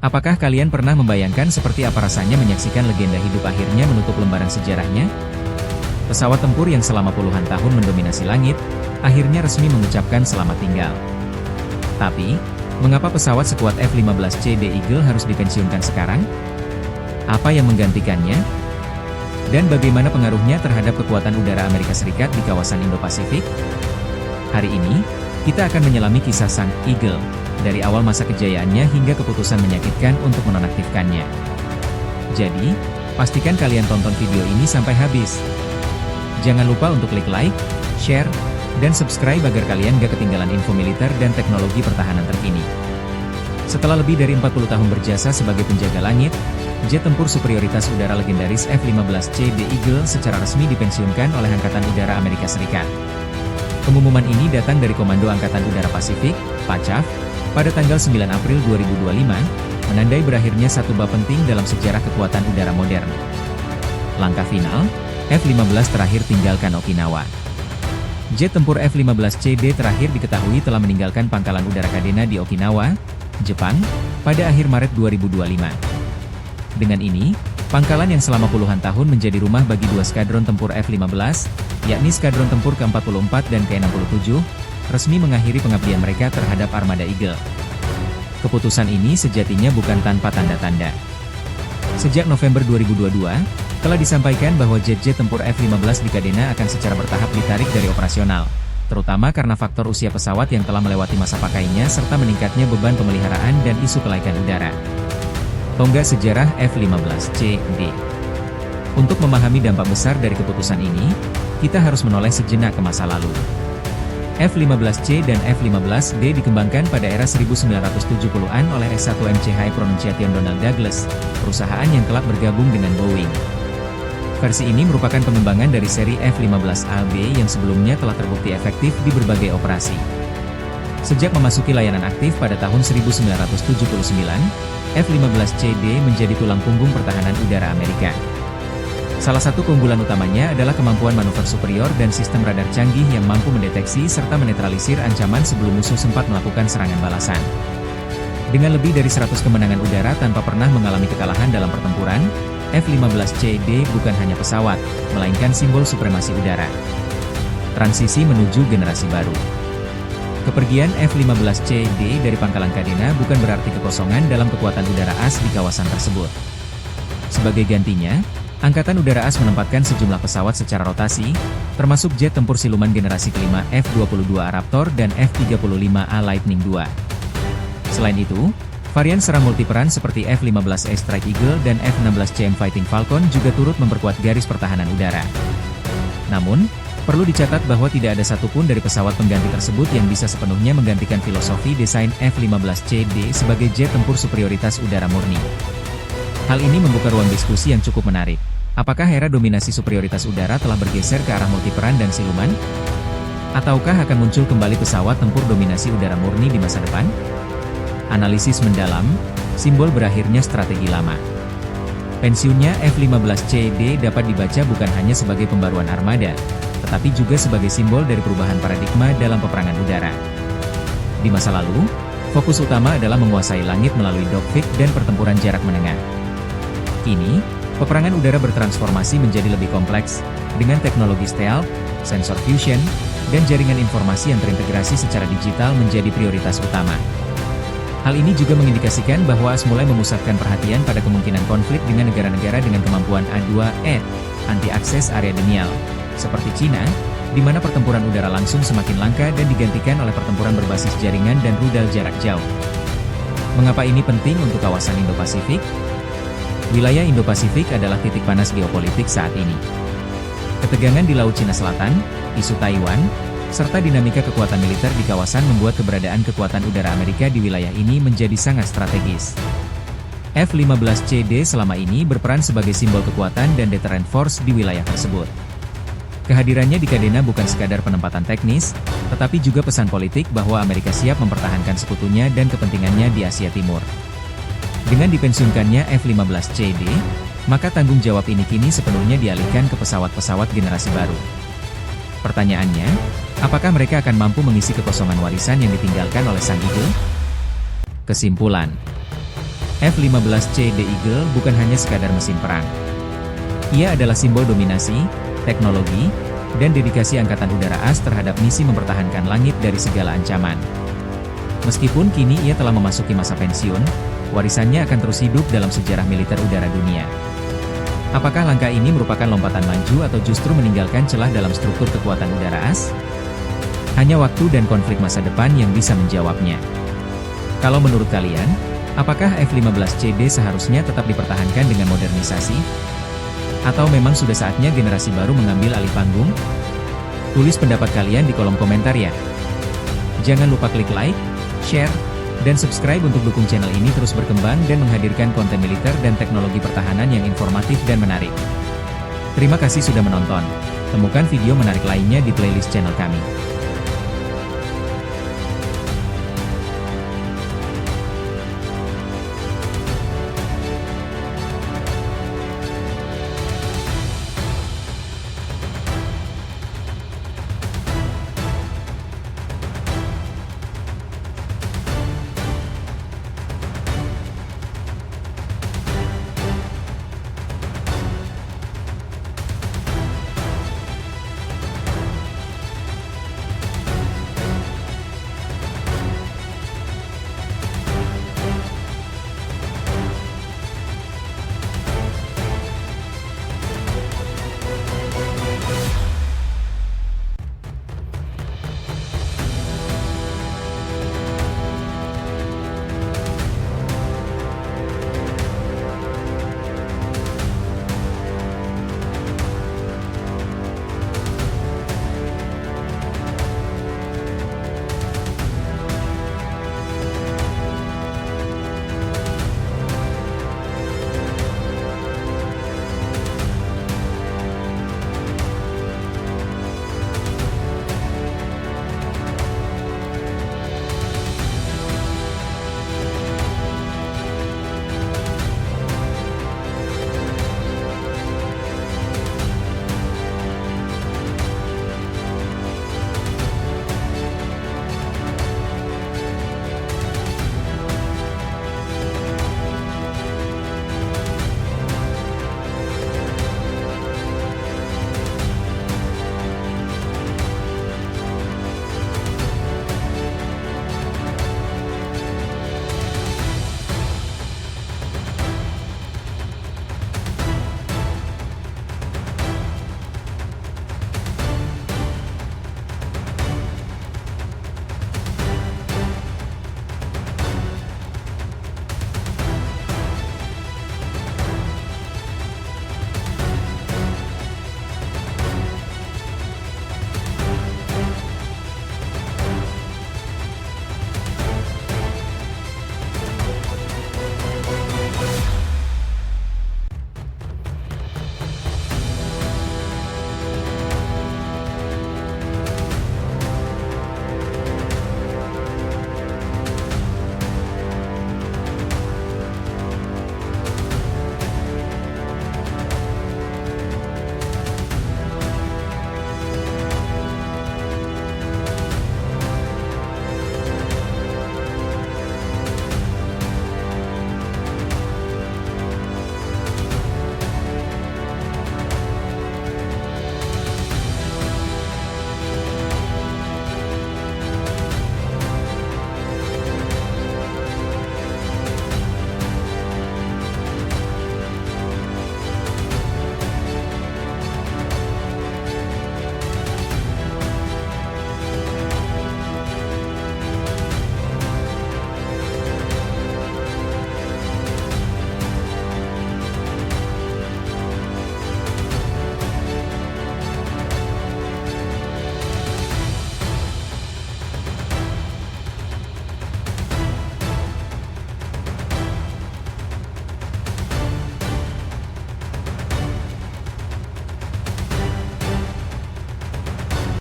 Apakah kalian pernah membayangkan seperti apa rasanya menyaksikan legenda hidup akhirnya menutup lembaran sejarahnya? Pesawat tempur yang selama puluhan tahun mendominasi langit, akhirnya resmi mengucapkan selamat tinggal. Tapi, mengapa pesawat sekuat F-15C/D Eagle harus dipensiunkan sekarang? Apa yang menggantikannya? Dan bagaimana pengaruhnya terhadap kekuatan udara Amerika Serikat di kawasan Indo-Pasifik? Hari ini, kita akan menyelami kisah sang Eagle, dari awal masa kejayaannya hingga keputusan menyakitkan untuk menonaktifkannya. Jadi, pastikan kalian tonton video ini sampai habis. Jangan lupa untuk klik like, share, dan subscribe agar kalian gak ketinggalan info militer dan teknologi pertahanan terkini. Setelah lebih dari 40 tahun berjasa sebagai penjaga langit, jet tempur superioritas udara legendaris F-15C/D Eagle secara resmi dipensiunkan oleh Angkatan Udara Amerika Serikat. Pengumuman ini datang dari Komando Angkatan Udara Pasifik, PACAF, pada tanggal 9 April 2025, menandai berakhirnya satu bab penting dalam sejarah kekuatan udara modern. Langkah final, F-15 terakhir tinggalkan Okinawa. Jet tempur F-15C/D terakhir diketahui telah meninggalkan pangkalan udara Kadena di Okinawa, Jepang, pada akhir Maret 2025. Dengan ini, pangkalan yang selama puluhan tahun menjadi rumah bagi dua skadron tempur F-15, yakni Skadron Tempur ke-44 dan ke-67, resmi mengakhiri pengabdian mereka terhadap armada Eagle. Keputusan ini sejatinya bukan tanpa tanda-tanda. Sejak November 2022, telah disampaikan bahwa jet-jet tempur F-15 di Kadena akan secara bertahap ditarik dari operasional, terutama karena faktor usia pesawat yang telah melewati masa pakainya serta meningkatnya beban pemeliharaan dan isu kelaikan udara. Tonggak sejarah F-15C/D. Untuk memahami dampak besar dari keputusan ini, kita harus menoleh sejenak ke masa lalu. F-15C dan F-15D dikembangkan pada era 1970-an oleh S1MC High Pronunciation Donald Douglas, perusahaan yang kelak bergabung dengan Boeing. Versi ini merupakan pengembangan dari seri F-15AB yang sebelumnya telah terbukti efektif di berbagai operasi. Sejak memasuki layanan aktif pada tahun 1979, F-15CD menjadi tulang punggung pertahanan udara Amerika. Salah satu keunggulan utamanya adalah kemampuan manuver superior dan sistem radar canggih yang mampu mendeteksi serta menetralisir ancaman sebelum musuh sempat melakukan serangan balasan. Dengan lebih dari 100 kemenangan udara tanpa pernah mengalami kekalahan dalam pertempuran, F-15CD bukan hanya pesawat, melainkan simbol supremasi udara. Transisi menuju generasi baru. Kepergian F-15CD dari pangkalan Kadena bukan berarti kekosongan dalam kekuatan udara AS di kawasan tersebut. Sebagai gantinya, Angkatan Udara AS menempatkan sejumlah pesawat secara rotasi, termasuk jet tempur siluman generasi kelima F-22A Raptor dan F-35A Lightning II. Selain itu, varian serang multiperan seperti F-15A Strike Eagle dan F-16CM Fighting Falcon juga turut memperkuat garis pertahanan udara. Namun, perlu dicatat bahwa tidak ada satupun dari pesawat pengganti tersebut yang bisa sepenuhnya menggantikan filosofi desain F-15CD sebagai jet tempur superioritas udara murni. Hal ini membuka ruang diskusi yang cukup menarik. Apakah era dominasi superioritas udara telah bergeser ke arah multiperan dan siluman? Ataukah akan muncul kembali pesawat tempur dominasi udara murni di masa depan? Analisis mendalam, simbol berakhirnya strategi lama. Pensiunnya F-15CD dapat dibaca bukan hanya sebagai pembaruan armada, tetapi juga sebagai simbol dari perubahan paradigma dalam peperangan udara. Di masa lalu, fokus utama adalah menguasai langit melalui dogfight dan pertempuran jarak menengah. Kini, peperangan udara bertransformasi menjadi lebih kompleks, dengan teknologi stealth, sensor fusion, dan jaringan informasi yang terintegrasi secara digital menjadi prioritas utama. Hal ini juga mengindikasikan bahwa AS mulai memusatkan perhatian pada kemungkinan konflik dengan negara-negara dengan kemampuan A2E, anti-akses area denial, seperti Cina, di mana pertempuran udara langsung semakin langka dan digantikan oleh pertempuran berbasis jaringan dan rudal jarak jauh. Mengapa ini penting untuk kawasan Indo-Pasifik? Wilayah Indo-Pasifik adalah titik panas geopolitik saat ini. Ketegangan di Laut Cina Selatan, isu Taiwan, serta dinamika kekuatan militer di kawasan membuat keberadaan kekuatan udara Amerika di wilayah ini menjadi sangat strategis. F-15CD selama ini berperan sebagai simbol kekuatan dan deterrent force di wilayah tersebut. Kehadirannya di Kadena bukan sekadar penempatan teknis, tetapi juga pesan politik bahwa Amerika siap mempertahankan sekutunya dan kepentingannya di Asia Timur. Dengan dipensiunkannya F-15CD, maka tanggung jawab ini kini sepenuhnya dialihkan ke pesawat-pesawat generasi baru. Pertanyaannya, apakah mereka akan mampu mengisi kekosongan warisan yang ditinggalkan oleh sang Eagle? Kesimpulan, F-15C The Eagle bukan hanya sekadar mesin perang. Ia adalah simbol dominasi, teknologi, dan dedikasi Angkatan Udara AS terhadap misi mempertahankan langit dari segala ancaman. Meskipun kini ia telah memasuki masa pensiun, warisannya akan terus hidup dalam sejarah militer udara dunia. Apakah langkah ini merupakan lompatan maju atau justru meninggalkan celah dalam struktur kekuatan udara AS? Hanya waktu dan konflik masa depan yang bisa menjawabnya. Kalau menurut kalian, apakah F-15CD seharusnya tetap dipertahankan dengan modernisasi? Atau memang sudah saatnya generasi baru mengambil alih panggung? Tulis pendapat kalian di kolom komentar ya. Jangan lupa klik like, share, dan subscribe untuk dukung channel ini terus berkembang dan menghadirkan konten militer dan teknologi pertahanan yang informatif dan menarik. Terima kasih sudah menonton. Temukan video menarik lainnya di playlist channel kami.